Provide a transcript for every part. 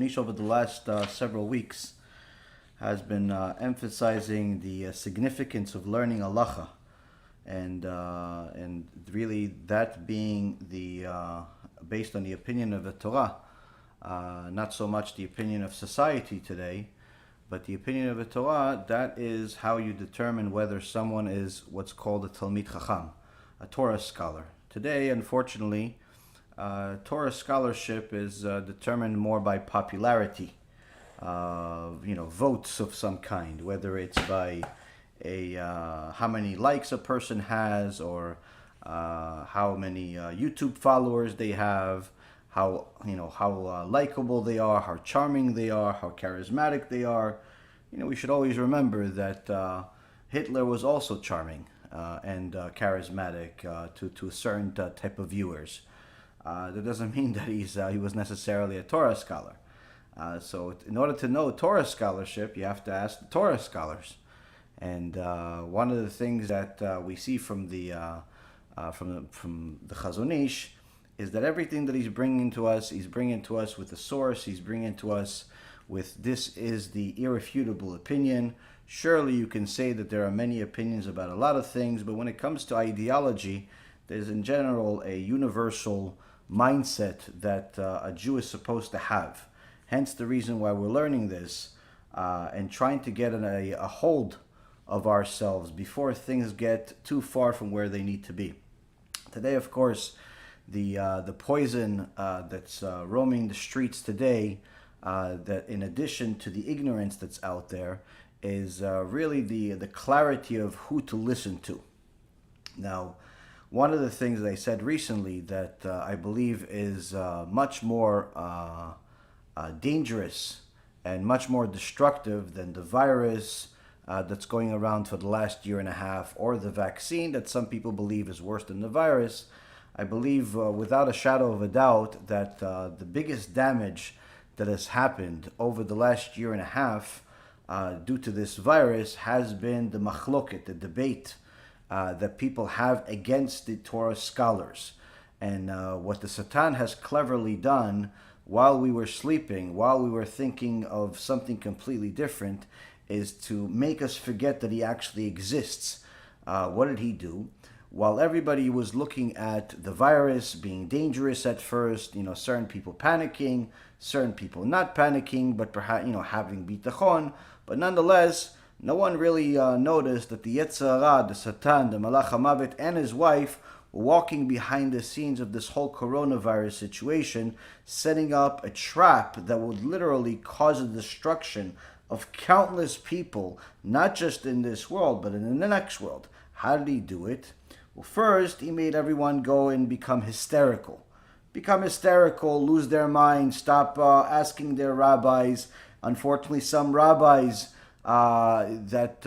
Chazon Ish over the last several weeks has been emphasizing the significance of learning halacha, and really that being the based on the opinion of the Torah, not so much the opinion of society today, but the opinion of the Torah. That is how you determine whether someone is what's called a Talmid Chacham, a Torah scholar. Today, unfortunately, Torah scholarship is determined more by popularity, votes of some kind, whether it's by how many likes a person has, or how many YouTube followers they have, how likable they are, how charming they are, how charismatic they are. We should always remember that Hitler was also charming and charismatic to a certain type of viewers. That doesn't mean that he was necessarily a Torah scholar. So in order to know Torah scholarship, you have to ask the Torah scholars. And one of the things that we see from the Chazon Ish is that everything that he's bringing to us with a source. He's bringing to us with, this is the irrefutable opinion. Surely you can say that there are many opinions about a lot of things, but when it comes to ideology, there's in general a universal mindset that a Jew is supposed to have. Hence the reason why we're learning this and trying to get a hold of ourselves before things get too far from where they need to be. Today, of course, the poison that's roaming the streets today, that in addition to the ignorance that's out there, is really the clarity of who to listen to. Now, one of the things that I said recently that I believe is much more dangerous and much more destructive than the virus that's going around for the last year and a half, or the vaccine that some people believe is worse than the virus. I believe without a shadow of a doubt that the biggest damage that has happened over the last year and a half due to this virus has been the machloket, the debate that people have against the Torah scholars. And what the Satan has cleverly done while we were sleeping, while we were thinking of something completely different, is to make us forget that he actually exists. What did he do? While everybody was looking at the virus being dangerous at first, certain people panicking, certain people not panicking, but perhaps, having bitachon, but nonetheless, no one really noticed that the Yetzer Hara, the Satan, the Malach HaMavet, and his wife were walking behind the scenes of this whole coronavirus situation, setting up a trap that would literally cause the destruction of countless people, not just in this world, but in the next world. How did he do it? Well, first, he made everyone go and become hysterical, lose their minds, stop asking their rabbis. Unfortunately, some rabbis that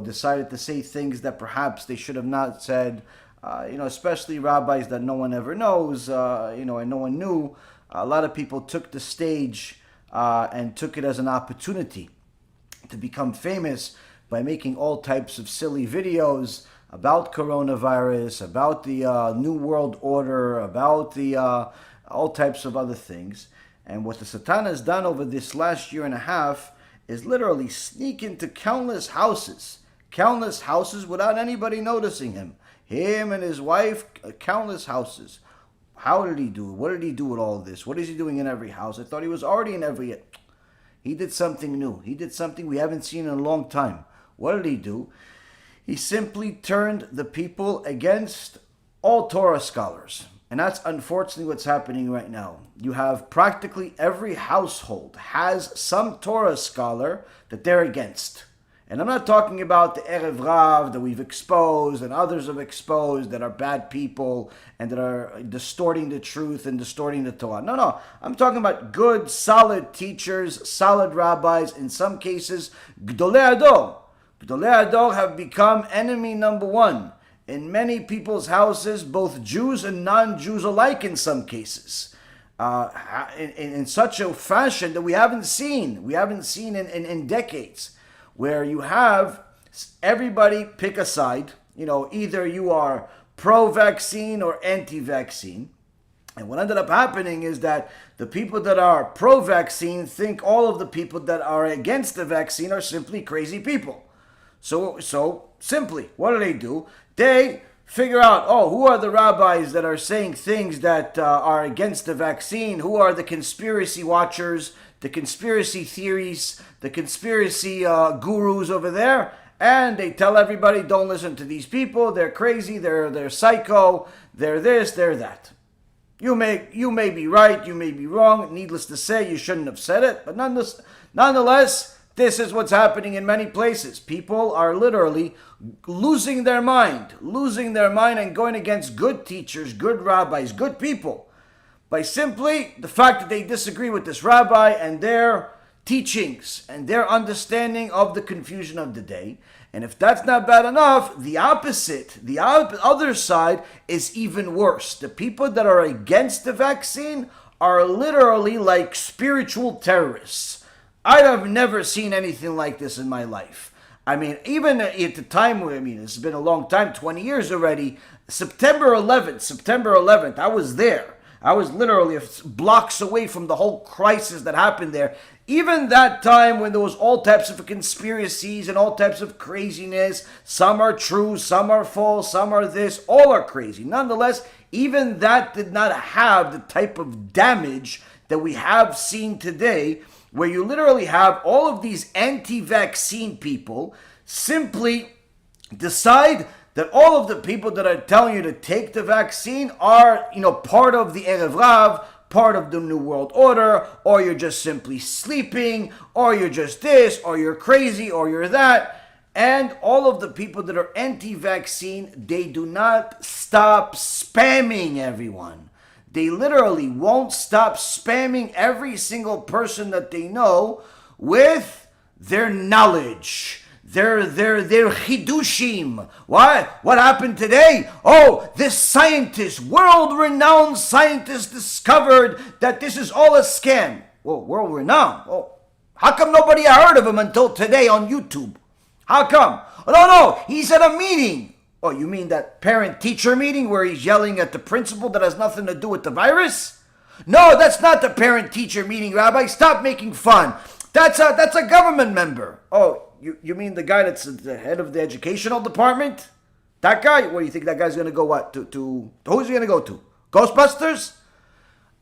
decided to say things that perhaps they should have not said, especially rabbis that no one ever knows, and no one knew. A lot of people took the stage and took it as an opportunity to become famous by making all types of silly videos about coronavirus, about the New World Order, about the all types of other things. And what the Satan has done over this last year and a half is literally sneak into countless houses without anybody noticing him. Him and his wife, countless houses. How did he do it? What did he do with all this? What is he doing in every house? I thought he was already in every... He did something new. He did something we haven't seen in a long time. What did he do? He simply turned the people against all Torah scholars. And that's unfortunately what's happening right now. You have practically every household has some Torah scholar that they're against. And I'm not talking about the Erev Rav that we've exposed and others have exposed that are bad people and that are distorting the truth and distorting the Torah. No. I'm talking about good, solid teachers, solid rabbis, in some cases, Gdolei Ador. Gdolei Ador have become enemy number one in many people's houses, both Jews and non-Jews alike in some cases. In such a fashion that we haven't seen in decades. Where you have everybody pick a side, either you are pro-vaccine or anti-vaccine, And what ended up happening is that the people that are pro-vaccine think all of the people that are against the vaccine are simply crazy people. So simply, what do? They figure out, who are the rabbis that are saying things that are against the vaccine? Who are the conspiracy watchers, the conspiracy theories, the conspiracy gurus over there? And they tell everybody, don't listen to these people. They're crazy. They're psycho. They're this. They're that. You may be right. You may be wrong. Needless to say, you shouldn't have said it. But nonetheless, this is what's happening in many places. People are literally losing their mind and going against good teachers, good rabbis, good people, by simply the fact that they disagree with this rabbi and their teachings and their understanding of the confusion of the day. And if that's not bad enough, the other side is even worse. The people that are against the vaccine are literally like spiritual terrorists. I have never seen anything like this in my life. I mean, even at the time, it's been a long time, 20 years already, September 11th, I was there. I was literally blocks away from the whole crisis that happened there. Even that time when there was all types of conspiracies and all types of craziness, some are true, some are false, some are this, all are crazy. Nonetheless, even that did not have the type of damage that we have seen today, where you literally have all of these anti-vaccine people simply decide that all of the people that are telling you to take the vaccine are, part of the Erev Rav, part of the New World Order, or you're just simply sleeping, or you're just this, or you're crazy, or you're that. And all of the people that are anti-vaccine, they do not stop spamming everyone. They literally won't stop spamming every single person that they know with their knowledge, their chidushim. What happened today? This scientist, world-renowned scientist, discovered that this is all a scam. Well, world-renowned? How come nobody heard of him until today on YouTube? How come? No, he's at a meeting. You mean that parent-teacher meeting where he's yelling at the principal that has nothing to do with the virus? No, that's not the parent-teacher meeting, Rabbi. Stop making fun. That's a government member. You mean the guy that's the head of the educational department? That guy? What do you think that guy's going to go what? To who's he going to go to? Ghostbusters?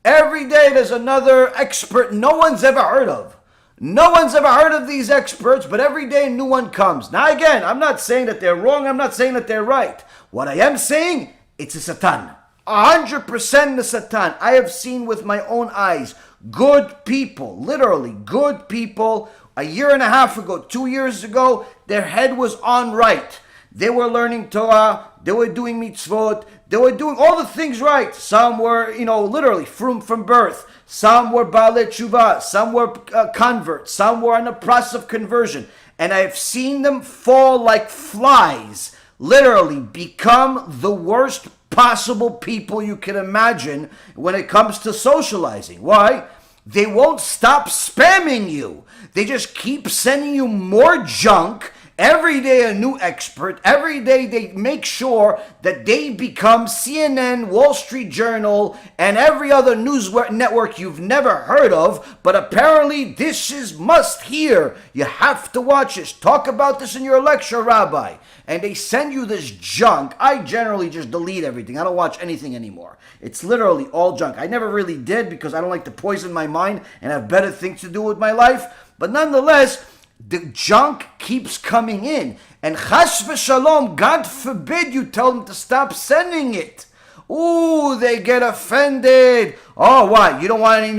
Every day there's another expert no one's ever heard of. No one's ever heard of these experts, but every day a new one comes. Now again, I'm not saying that they're wrong. I'm not saying that they're right. What I am saying, it's a Satan. 100% the Satan. I have seen with my own eyes good people, literally good people, a year and a half ago, 2 years ago, their head was on right. They were learning Torah, they were doing mitzvot, they were doing all the things right. Some were, literally from birth. Some were Baalei Tshuva, some were converts, some were in the process of conversion. And I've seen them fall like flies, literally become the worst possible people you can imagine when it comes to socializing. Why? They won't stop spamming you. They just keep sending you more junk. Every day a new expert. Every day they make sure that they become CNN, Wall Street Journal, and every other news network you've never heard of. But apparently this is must hear. You have to watch this. Talk about this in your lecture, Rabbi. And they send you this junk. I generally just delete everything. I don't watch anything anymore. It's literally all junk. I never really did because I don't like to poison my mind and have better things to do with my life. But nonetheless, the junk keeps coming in. And chas v'shalom, God forbid you tell them to stop sending it. Ooh, they get offended. What? You don't want to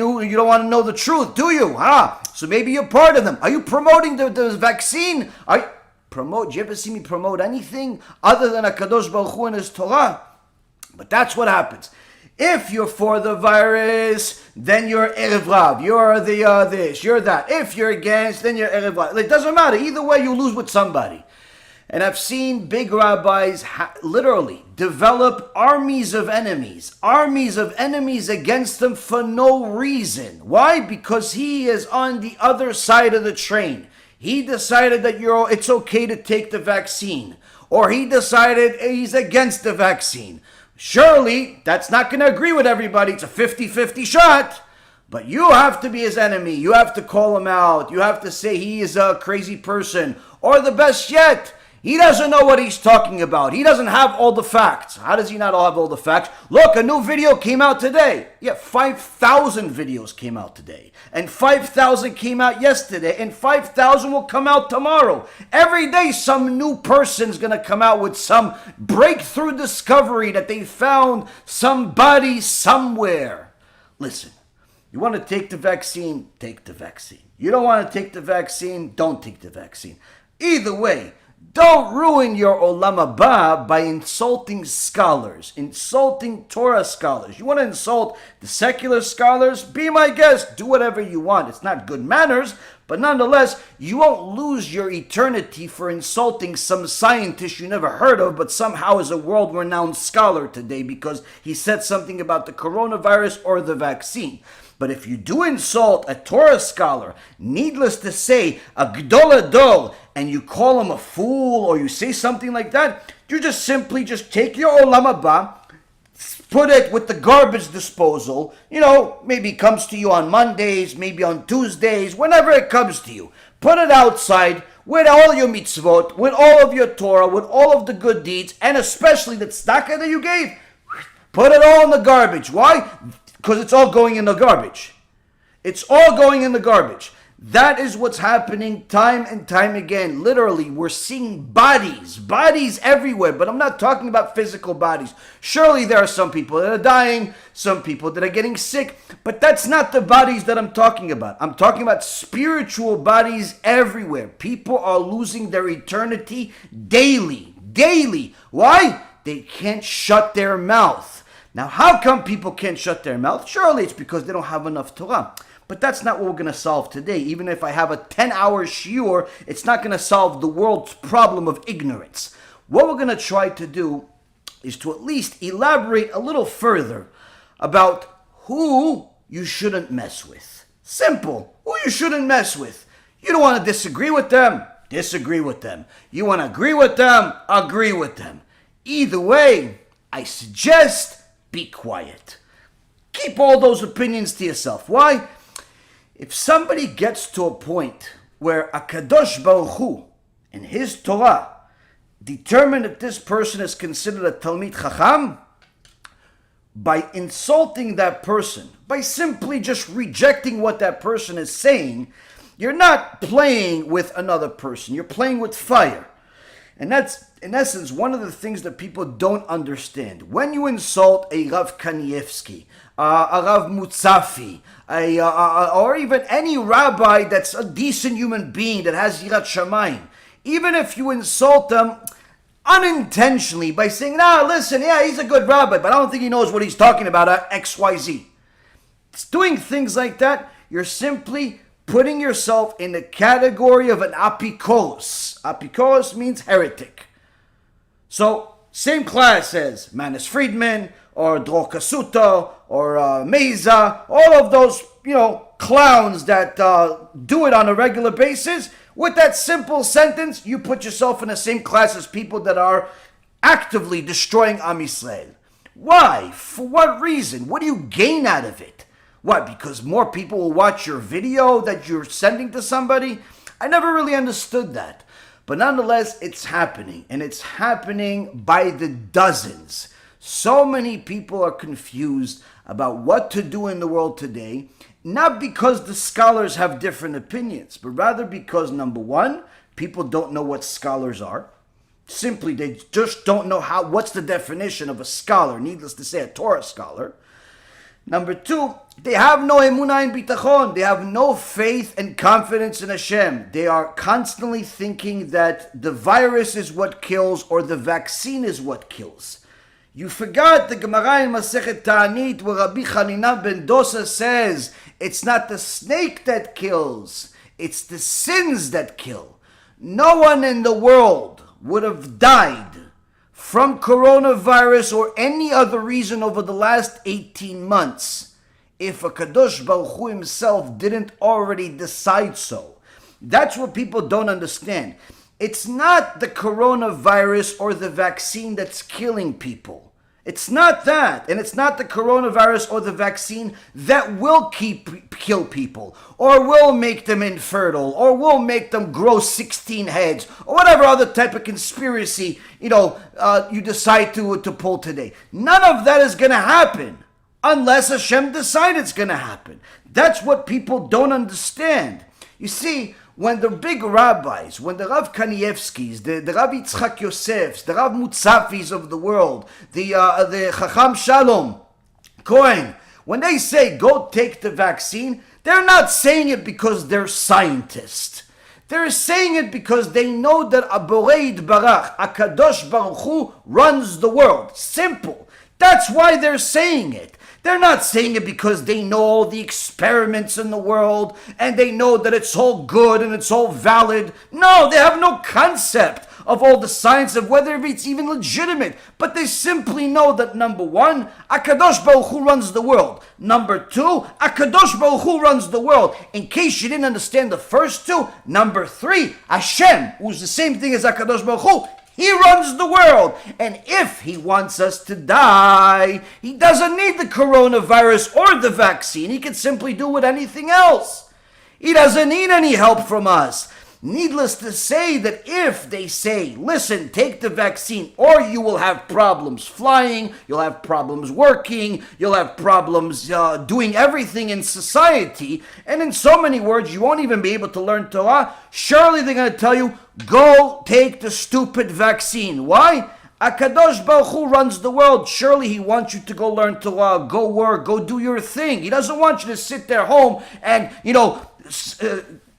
know the truth, do you? So maybe you're part of them. Are you promoting the vaccine? Do you ever see me promote anything other than HaKadosh Baruch Hu and His Torah? But that's what happens. If you're for the virus, then you're Erev Rav. You're the this, you're that. If you're against, then you're Erev Rav. It doesn't matter. Either way, you lose with somebody. And I've seen big rabbis literally develop armies of enemies against them for no reason. Why? Because he is on the other side of the train. He decided that it's okay to take the vaccine. Or he decided he's against the vaccine. Surely, that's not going to agree with everybody. It's a 50-50 shot. But you have to be his enemy. You have to call him out. You have to say he is a crazy person. Or the best yet, he doesn't know what he's talking about. He doesn't have all the facts. How does he not have all the facts? Look, a new video came out today. Yeah, 5,000 videos came out today. And 5,000 came out yesterday. And 5,000 will come out tomorrow. Every day some new person's going to come out with some breakthrough discovery that they found some body somewhere. Listen, you want to take the vaccine? Take the vaccine. You don't want to take the vaccine? Don't take the vaccine. Either way, don't ruin your Olam HaBa by insulting scholars, insulting Torah scholars. You want to insult the secular scholars? Be my guest. Do whatever you want. It's not good manners, but nonetheless, you won't lose your eternity for insulting some scientist you never heard of, but somehow is a world-renowned scholar today because he said something about the coronavirus or the vaccine. But if you do insult a Torah scholar, needless to say, a Gdol Adol, and you call him a fool or you say something like that, you just simply take your Olam HaBa, put it with the garbage disposal. Maybe it comes to you on Mondays, maybe on Tuesdays, whenever it comes to you. Put it outside with all your mitzvot, with all of your Torah, with all of the good deeds, and especially the tzedakah that you gave. Put it all in the garbage. Why? Because it's all going in the garbage. It's all going in the garbage. That is what's happening time and time again. Literally, we're seeing bodies everywhere. But I'm not talking about physical bodies. Surely there are some people that are dying, some people that are getting sick. But that's not the bodies that I'm talking about. I'm talking about spiritual bodies everywhere. People are losing their eternity daily. Why? They can't shut their mouth. Now, how come people can't shut their mouth? Surely it's because they don't have enough Torah. But that's not what we're going to solve today. Even if I have a 10-hour shiur, it's not going to solve the world's problem of ignorance. What we're going to try to do is to at least elaborate a little further about who you shouldn't mess with. Simple. Who you shouldn't mess with. You don't want to disagree with them? Disagree with them. You want to agree with them? Agree with them. Either way, I suggest be quiet. Keep all those opinions to yourself. Why? If somebody gets to a point where HaKadosh Baruch Hu in his Torah determined that this person is considered a Talmid Chacham, by insulting that person, by simply just rejecting what that person is saying, you're not playing with another person. You're playing with fire. And that's, in essence, one of the things that people don't understand. When you insult a Rav Kanievsky, a Rav Mutzafi, or even any rabbi that's a decent human being that has Yirat Shamayim, even if you insult them unintentionally by saying, listen, he's a good rabbi, but I don't think he knows what he's talking about, XYZ. It's doing things like that, you're simply putting yourself in the category of an apikoros. Apikoros means heretic. So, same class as Manis Friedman, or Dror Kasuto, or Meza, all of those, clowns that do it on a regular basis. With that simple sentence, you put yourself in the same class as people that are actively destroying Am Yisrael. Why? For what reason? What do you gain out of it? What, because more people will watch your video that you're sending to somebody? I never really understood that. But nonetheless, it's happening. And it's happening by the dozens. So many people are confused about what to do in the world today. Not because the scholars have different opinions, but rather because, number one, people don't know what scholars are. Simply, they just don't know what's the definition of a scholar, needless to say, a Torah scholar. Number two, they have no emunah and bitachon. They have no faith and confidence in HaShem. They are constantly thinking that the virus is what kills or the vaccine is what kills. You forgot the Gemara in Masechet Ta'anit where Rabbi Chanina ben Dosa says, it's not the snake that kills, it's the sins that kill. No one in the world would have died from coronavirus or any other reason over the last 18 months if HaKadosh Baruch Hu himself didn't already decide so. That's what people don't understand. It's not the coronavirus or the vaccine that's killing people. It's not that, and it's not the coronavirus or the vaccine that will kill people, or will make them infertile, or will make them grow 16 heads, or whatever other type of conspiracy, you decide to pull today. None of that is going to happen unless Hashem decides it's going to happen. That's what people don't understand. You see, when the big rabbis, when the Rav Kanievskis, the Rav Yitzchak Yosefs, the Rav Mutzafis of the world, the Chacham Shalom Cohen, when they say go take the vaccine, they're not saying it because they're scientists. They're saying it because they know that Borei Baruch, HaKadosh Baruch Hu, runs the world. Simple. That's why they're saying it. They're not saying it because they know all the experiments in the world and they know that it's all good and it's all valid. No, they have no concept of all the science of whether it's even legitimate. But they simply know that number one, HaKadosh Baruch Hu runs the world. Number two, HaKadosh Baruch Hu runs the world. In case you didn't understand the first two, number three, HaShem, who's the same thing as HaKadosh Baruch Hu, he runs the world. And if he wants us to die, he doesn't need the coronavirus or the vaccine. He can simply do with anything else. He doesn't need any help from us. Needless to say that if they say, listen, take the vaccine or you will have problems flying, you'll have problems working, you'll have problems doing everything in society, and in so many words, you won't even be able to learn Torah, surely they're going to tell you, go take the stupid vaccine. Why? HaKadosh Baruch Hu runs the world. Surely he wants you to go learn Torah, go work, go do your thing. He doesn't want you to sit there home and,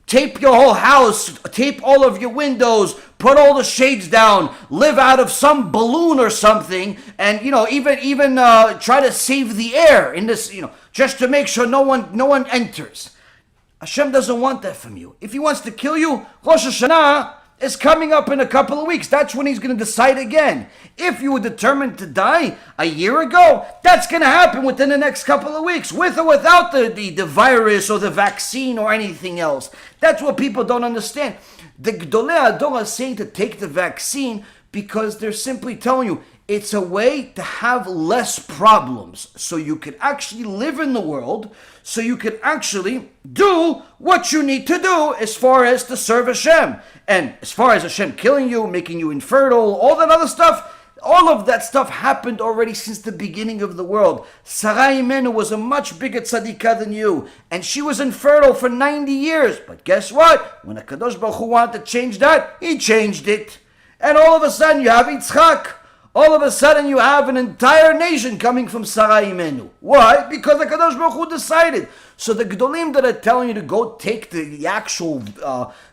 tape your whole house, tape all of your windows, put all the shades down, live out of some balloon or something, and even try to save the air in this, just to make sure no one enters. Hashem doesn't want that from you. If he wants to kill you, Rosh HaShana is coming up in a couple of weeks. That's when he's going to decide again. If you were determined to die a year ago, that's going to happen within the next couple of weeks, with or without the virus or the vaccine or anything else. That's what people don't understand. The Gdolei Ador are saying to take the vaccine because they're simply telling you it's a way to have less problems, so you can actually live in the world, so you can actually do what you need to do as far as to serve Hashem. And as far as Hashem killing you, making you infertile, all that other stuff, all of that stuff happened already since the beginning of the world. Sarah Imenu was a much bigger tzadikah than you, and she was infertile for 90 years. But guess what? When HaKadosh Baruch Hu wanted to change that, he changed it. And all of a sudden you have Yitzchak. All of a sudden you have an entire nation coming from Sarah Imenu. Why? Because the HaKadosh Baruch Hu decided. So the Gdolim that are telling you to go take the actual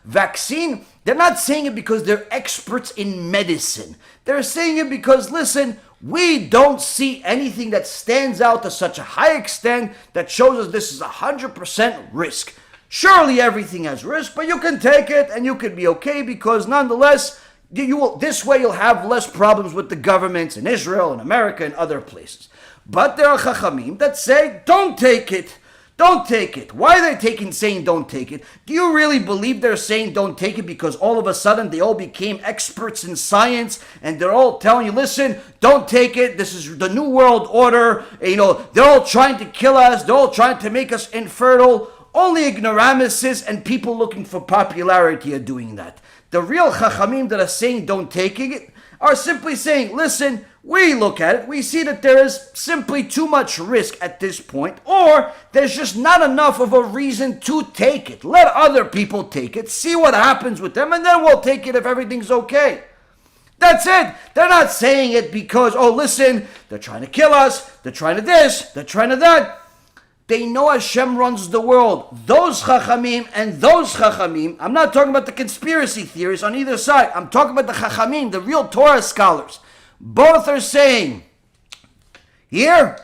vaccine, they're not saying it because they're experts in medicine. They're saying it because, listen, we don't see anything that stands out to such a high extent that shows us this is 100% risk. Surely everything has risk, but you can take it and you can be okay because nonetheless, this way you'll have less problems with the governments in Israel and America and other places. But there are chachamim that say, don't take it. Don't take it. Why are they saying don't take it? Do you really believe they're saying don't take it because all of a sudden they all became experts in science and they're all telling you, listen, don't take it. This is the new world order. They're all trying to kill us. They're all trying to make us infertile. Only ignoramuses and people looking for popularity are doing that. The real chachamim that are saying don't take it are simply saying, listen, we look at it, we see that there is simply too much risk at this point, or there's just not enough of a reason to take it. Let other people take it, see what happens with them, and then we'll take it if everything's okay. That's it. They're not saying it because, listen, they're trying to kill us, they're trying to this, they're trying to that. They know Hashem runs the world. Those chachamim and those chachamim, I'm not talking about the conspiracy theories on either side. I'm talking about the chachamim, the real Torah scholars. Both are saying, here,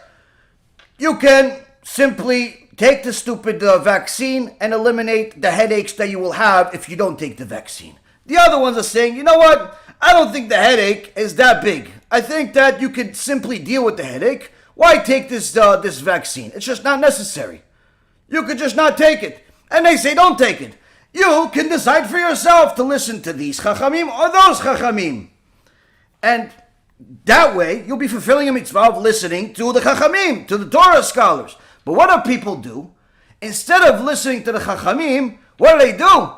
you can simply take the stupid vaccine and eliminate the headaches that you will have if you don't take the vaccine. The other ones are saying, you know what? I don't think the headache is that big. I think that you could simply deal with the headache. Why take this vaccine? It's just not necessary. You could just not take it. And they say, don't take it. You can decide for yourself to listen to these chachamim or those chachamim. And That way, you'll be fulfilling a mitzvah of listening to the Chachamim, to the Torah scholars. But what do people do? Instead of listening to the Chachamim, what do?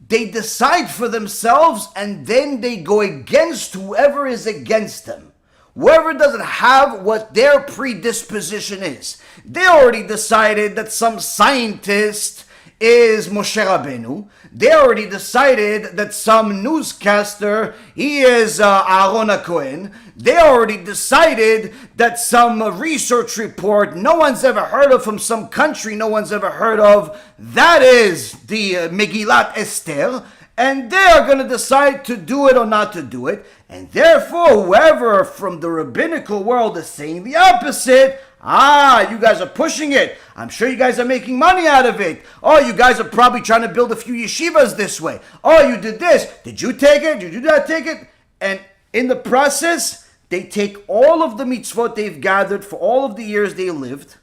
They decide for themselves, and then they go against whoever is against them. Whoever doesn't have what their predisposition is. They already decided that some scientist is Moshe Rabbeinu. They already decided that some newscaster, he is Aaron HaKohen. They already decided that some research report no one's ever heard of from some country no one's ever heard of, that is the Megillat Esther. And they are going to decide to do it or not to do it. And therefore, whoever from the rabbinical world is saying the opposite, you guys are pushing it. I'm sure you guys are making money out of it. Oh, you guys are probably trying to build a few yeshivas this way. Oh, you did this. Did you take it? Did you not take it? And in the process, they take all of the mitzvot they've gathered for all of the years they lived.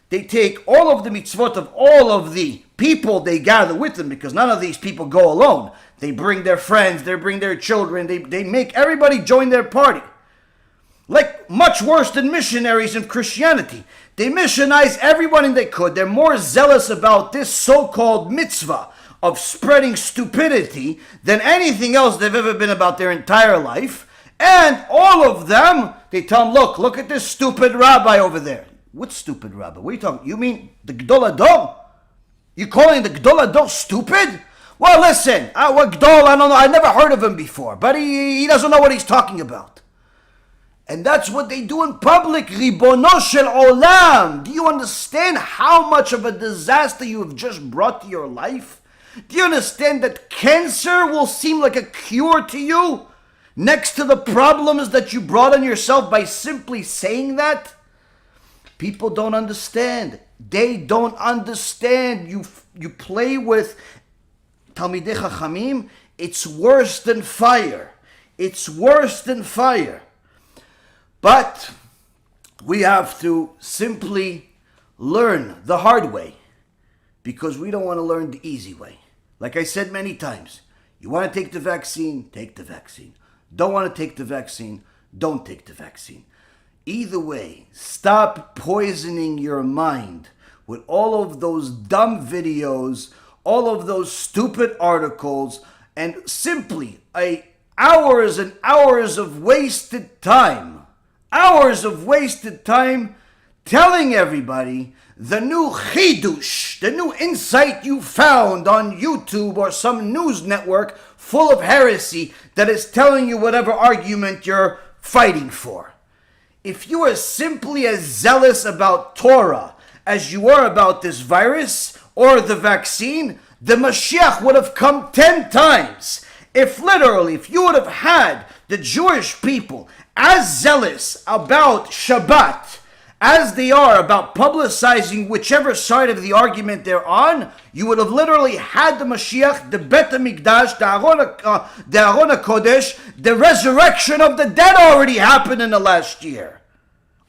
They take all of the mitzvot of all of the people they gather with them, because none of these people go alone. They bring their friends, they bring their children, they make everybody join their party. Like much worse than missionaries in Christianity. They missionize everyone they could. They're more zealous about this so-called mitzvah of spreading stupidity than anything else they've ever been about their entire life. And all of them, they tell them, look at this stupid rabbi over there. What stupid rabbi? What are you talking? You mean the Gdol Ador? You calling the Gdol Ador stupid? Well, listen, what Gdol, I don't know, I never heard of him before, but he doesn't know what he's talking about. And that's what they do in public. Ribono shel Olam. Do you understand how much of a disaster you have just brought to your life? Do you understand that cancer will seem like a cure to you next to the problems that you brought on yourself by simply saying that? People don't understand. They don't understand. You play with Talmidei Chachamim. It's worse than fire. It's worse than fire. But we have to simply learn the hard way, because we don't want to learn the easy way. Like I said many times, you want to take the vaccine, take the vaccine. Don't want to take the vaccine, don't take the vaccine. Either way, stop poisoning your mind with all of those dumb videos, all of those stupid articles, and simply hours and hours of wasted time. Hours of wasted time telling everybody the new chidush, the new insight you found on YouTube or some news network full of heresy that is telling you whatever argument you're fighting for. If you are simply as zealous about Torah as you are about this virus or the vaccine, the Mashiach would have come 10 times. If you would have had the Jewish people as zealous about Shabbat as they are about publicizing whichever side of the argument they're on, you would have literally had the Mashiach, the Bet HaMikdash, the Aron HaKodesh, the resurrection of the dead already happened in the last year.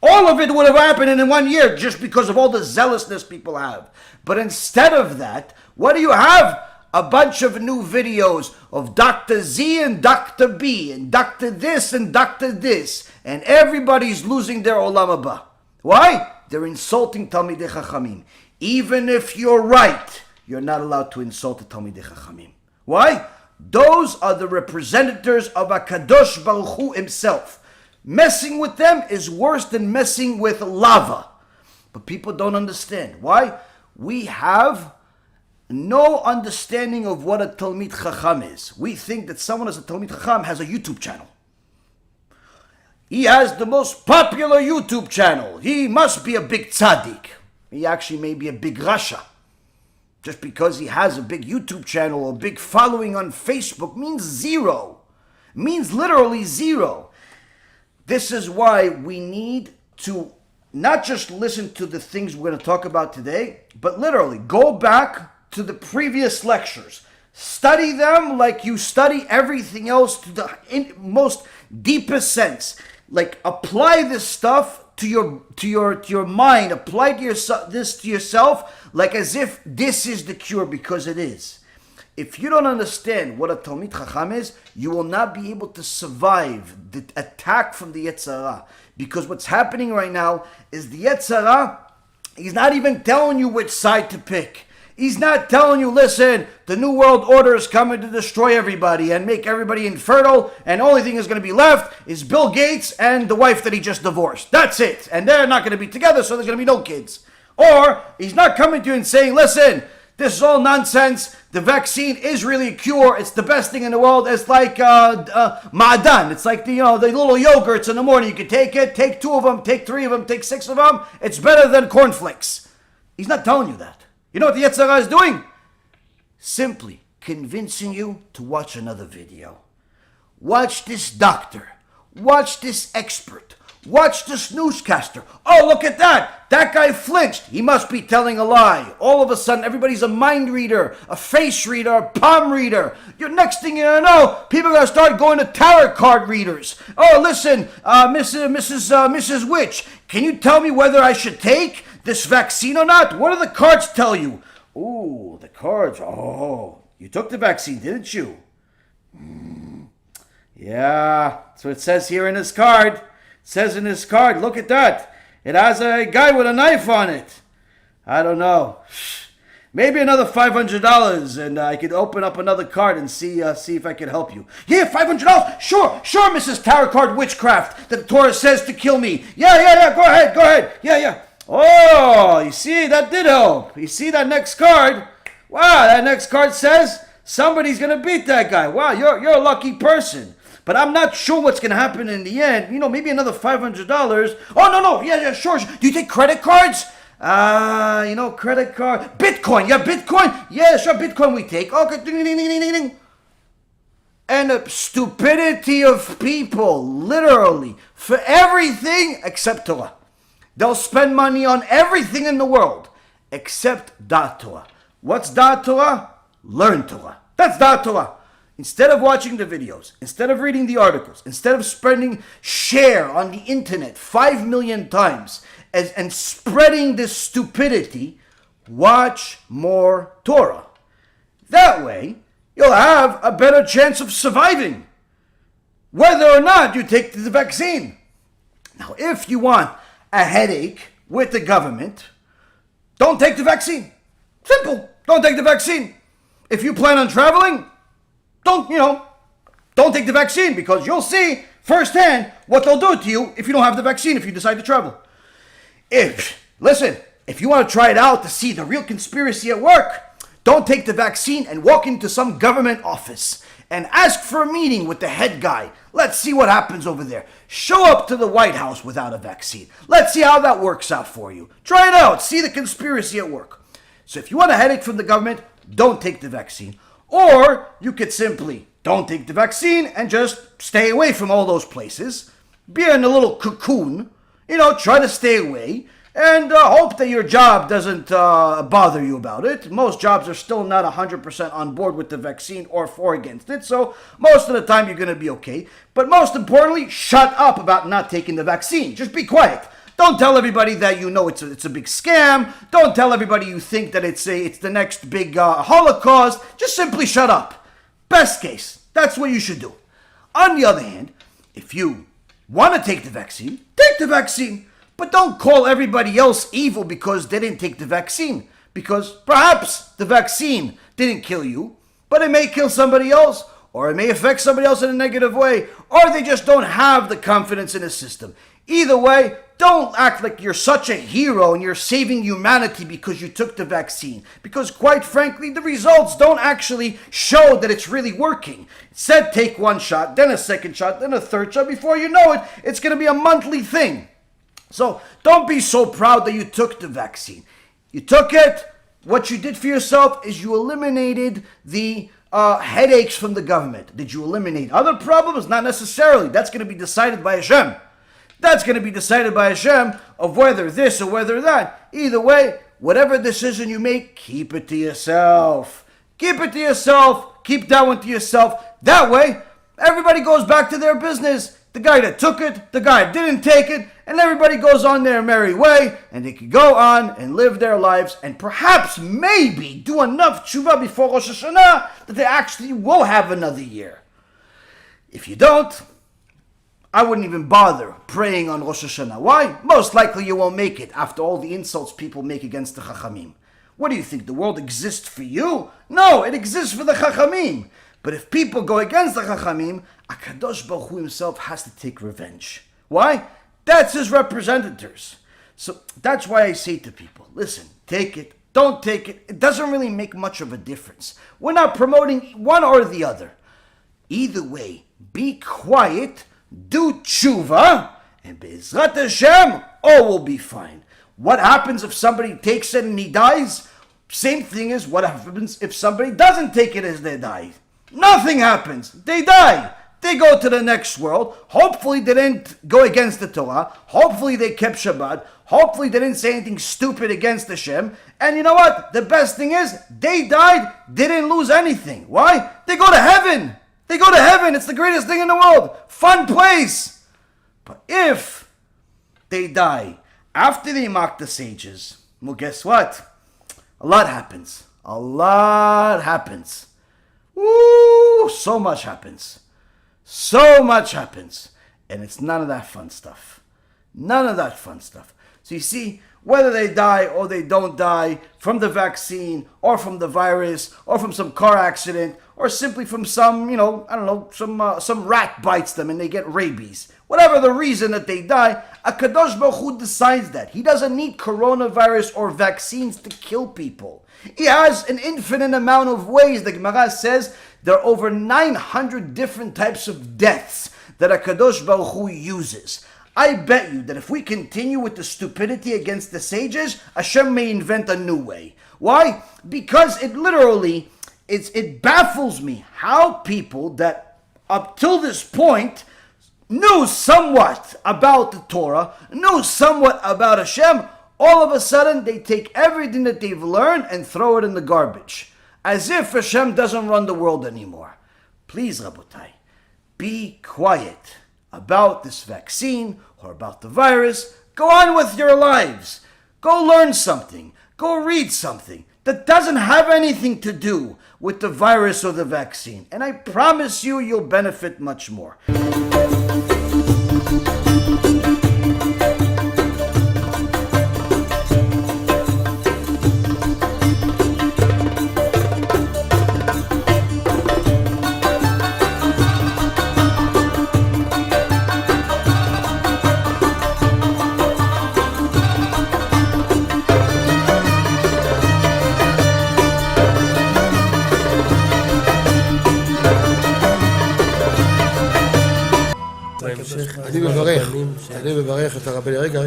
All of it would have happened in 1 year just because of all the zealousness people have. But instead of that, what do you have? A bunch of new videos of Dr. Z and Dr. B and Dr. this and Dr. this. And everybody's losing their Olam HaBa. Why? They're insulting Talmidei Chachamim. Even if you're right, you're not allowed to insult the Talmidei Chachamim. Why? Those are the representatives of HaKadosh Baruch Hu himself. Messing with them is worse than messing with lava. But people don't understand. Why? We have no understanding of what a Talmid Chacham is. We think that someone as a Talmid Chacham has a YouTube channel. He has the most popular YouTube channel. He must be a big tzaddik. He actually may be a big rasha. Just because he has a big YouTube channel or a big following on Facebook means zero. Means literally zero. This is why we need to not just listen to the things we're going to talk about today, but literally go back to the previous lectures. Study them like you study everything else to the most deepest sense. Like apply this stuff to your mind. Apply this to yourself like as if this is the cure, because it is. If you don't understand what a Talmid Chacham is, you will not be able to survive the attack from the Yetzer Hara. Because what's happening right now is the Yetzer Hara, he's not even telling you which side to pick. He's not telling you, listen, the New World Order is coming to destroy everybody and make everybody infertile, and the only thing that's going to be left is Bill Gates and the wife that he just divorced. That's it. And they're not going to be together, so there's going to be no kids. Or he's not coming to you and saying, listen, this is all nonsense. The vaccine is really a cure. It's the best thing in the world. It's like ma'adan. It's like the little yogurts in the morning. You can take it, take 2 of them, take 3 of them, take 6 of them. It's better than cornflakes. He's not telling you that. You know what the Yetzer Hara is doing? Simply convincing you to watch another video. Watch this doctor. Watch this expert. Watch this newscaster. Oh, look at that. That guy flinched. He must be telling a lie. All of a sudden, everybody's a mind reader, a face reader, a palm reader. Your next thing you know, people are going to start going to tarot card readers. Oh, listen, Mrs. Witch, can you tell me whether I should take this vaccine or not? What do the cards tell you? Ooh, the cards. Oh, you took the vaccine, didn't you? Yeah, that's what it says here in his card. It says in his card, look at that. It has a guy with a knife on it. I don't know. Maybe another $500 and I could open up another card and see if I could help you. Yeah, $500? Sure, Mrs. Tarot Card Witchcraft. The Torah says to kill me. Yeah, go ahead. Yeah. Oh, you see, that did help. You see that next card? Wow, that next card says somebody's going to beat that guy. Wow, you're a lucky person. But I'm not sure what's going to happen in the end. Maybe another $500. Oh, no. Yeah, sure. Do you take credit cards? Credit card. Bitcoin. Yeah, Bitcoin? Yeah, sure, Bitcoin we take. Okay. Ding, ding, ding, ding, ding. And the stupidity of people, literally, for everything except Torah. They'll spend money on everything in the world except Da'at Torah. What's Da'at Torah? Learn Torah. That's Da'at Torah. Instead of watching the videos, instead of reading the articles, instead of share on the internet 5 million times and spreading this stupidity, watch more Torah. That way, you'll have a better chance of surviving, whether or not you take the vaccine. Now, if you want a headache with the government, don't take the vaccine. Simple. Don't take the vaccine. If you plan on traveling, don't take the vaccine, because you'll see firsthand what they'll do to you if you don't have the vaccine, if you decide to travel. If you want to try it out to see the real conspiracy at work, don't take the vaccine and walk into some government office and ask for a meeting with the head guy. Let's see what happens over there. Show up to the White House without a vaccine. Let's see how that works out for you. Try it out. See the conspiracy at work. So if you want a headache from the government, don't take the vaccine. Or you could simply don't take the vaccine and just stay away from all those places. Be in a little cocoon. Try to stay away. And hope that your job doesn't bother you about it. Most jobs are still not 100% on board with the vaccine or for against it. So most of the time you're going to be okay. But most importantly, shut up about not taking the vaccine. Just be quiet. Don't tell everybody that it's a big scam. Don't tell everybody you think that it's the next big Holocaust. Just simply shut up. Best case. That's what you should do. On the other hand, if you want to take the vaccine, take the vaccine. But don't call everybody else evil because they didn't take the vaccine. Because perhaps the vaccine didn't kill you, but it may kill somebody else, or it may affect somebody else in a negative way, or they just don't have the confidence in the system. Either way, don't act like you're such a hero and you're saving humanity because you took the vaccine. Because quite frankly, the results don't actually show that it's really working. It said take 1 shot, then a 2nd shot, then a 3rd shot. Before you know it, it's going to be a monthly thing. So don't be so proud that you took the vaccine. You took it. What you did for yourself is you eliminated the headaches from the government. Did you eliminate other problems? Not necessarily. That's going to be decided by HaShem. That's going to be decided by HaShem of whether this or whether that. Either way, whatever decision you make, keep it to yourself. Keep it to yourself. Keep that one to yourself. That way, everybody goes back to their business. The guy that took it, the guy that didn't take it, and everybody goes on their merry way, and they can go on and live their lives, and perhaps, maybe, do enough tshuva before Rosh Hashanah that they actually will have another year. If you don't, I wouldn't even bother praying on Rosh Hashanah. Why? Most likely you won't make it after all the insults people make against the Chachamim. What do you think, the world exists for you? No, it exists for the Chachamim. But if people go against the Chachamim, HaKadosh Baruch Hu himself has to take revenge. Why? That's his representatives. So that's why I say to people, listen, take it, don't take it. It doesn't really make much of a difference. We're not promoting one or the other. Either way, be quiet, do tshuva, and Be'ezrat Hashem, all will be fine. What happens if somebody takes it and he dies? Same thing as what happens if somebody doesn't take it as they die. Nothing happens. They die. They go to the next world. Hopefully they didn't go against the Torah. Hopefully they kept Shabbat. Hopefully they didn't say anything stupid against HaShem. And you know what? The best thing is, they died, they didn't lose anything. Why? They go to heaven. They go to heaven. It's the greatest thing in the world. Fun place. But if they die after they mock the sages, well, guess what? A lot happens. A lot happens. Woo! So much happens. So much happens. And it's none of that fun stuff. None of that fun stuff. So you see, whether they die or they don't die from the vaccine or from the virus or from some car accident or simply from some, some rat bites them and they get rabies. Whatever the reason that they die, HaKadosh Baruch Hu decides that. He doesn't need coronavirus or vaccines to kill people. He has an infinite amount of ways. The Gemara says there are over 900 different types of deaths that HaKadosh Baruch Hu uses. I bet you that if we continue with the stupidity against the sages, HaShem may invent a new way. Why? Because it baffles me how people that up till this point knew somewhat about the Torah, knew somewhat about HaShem, all of a sudden they take everything that they've learned and throw it in the garbage. As if HaShem doesn't run the world anymore. Please, Rabotai, be quiet about this vaccine or about the virus. Go on with your lives. Go learn something. Go read something that doesn't have anything to do with the virus or the vaccine. And I promise you, you'll benefit much more. אני מברך את הרבנים, רגע.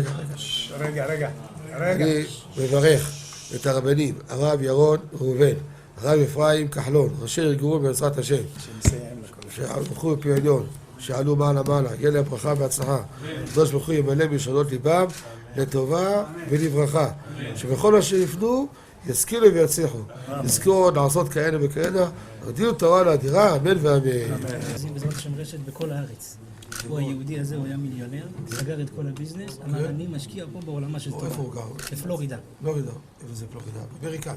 אני מברך את הרבנים, הרב ירון, ראובן, הרב אפרים, כחלון, ראשי ארגון בעזרת השם, שהלכו בפי עליון, שעלו מעלה, יהיה להם ברכה והצלחה, הקדוש ברוך הוא ימלא בישועות ליבם לטובה ולברכה, שבכל מה שיפנו ישכילו ויצליחו, יזכו לעשות כאלה וכאלה, הודיעו תורה לאדירה, אמן ואמן. בעזרת השם רשת בכל הארץ. הוא היהודי הזה, הוא היה מיליונר, סגר את כל הביזנס, אמר אני משקיע פה בעולמה של תורה. איפה הוא גר? בפלורידה. פלורידה, איפה זה פלורידה? באמריקה.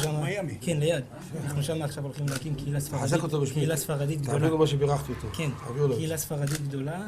במיימי. כן, ליד. אנחנו שם עכשיו הולכים להקים קהילה ספרדית. חזק אותו בשמי. קהילה ספרדית גדולה. תעבירו מה שבירכתי אותו. כן, קהילה ספרדית גדולה.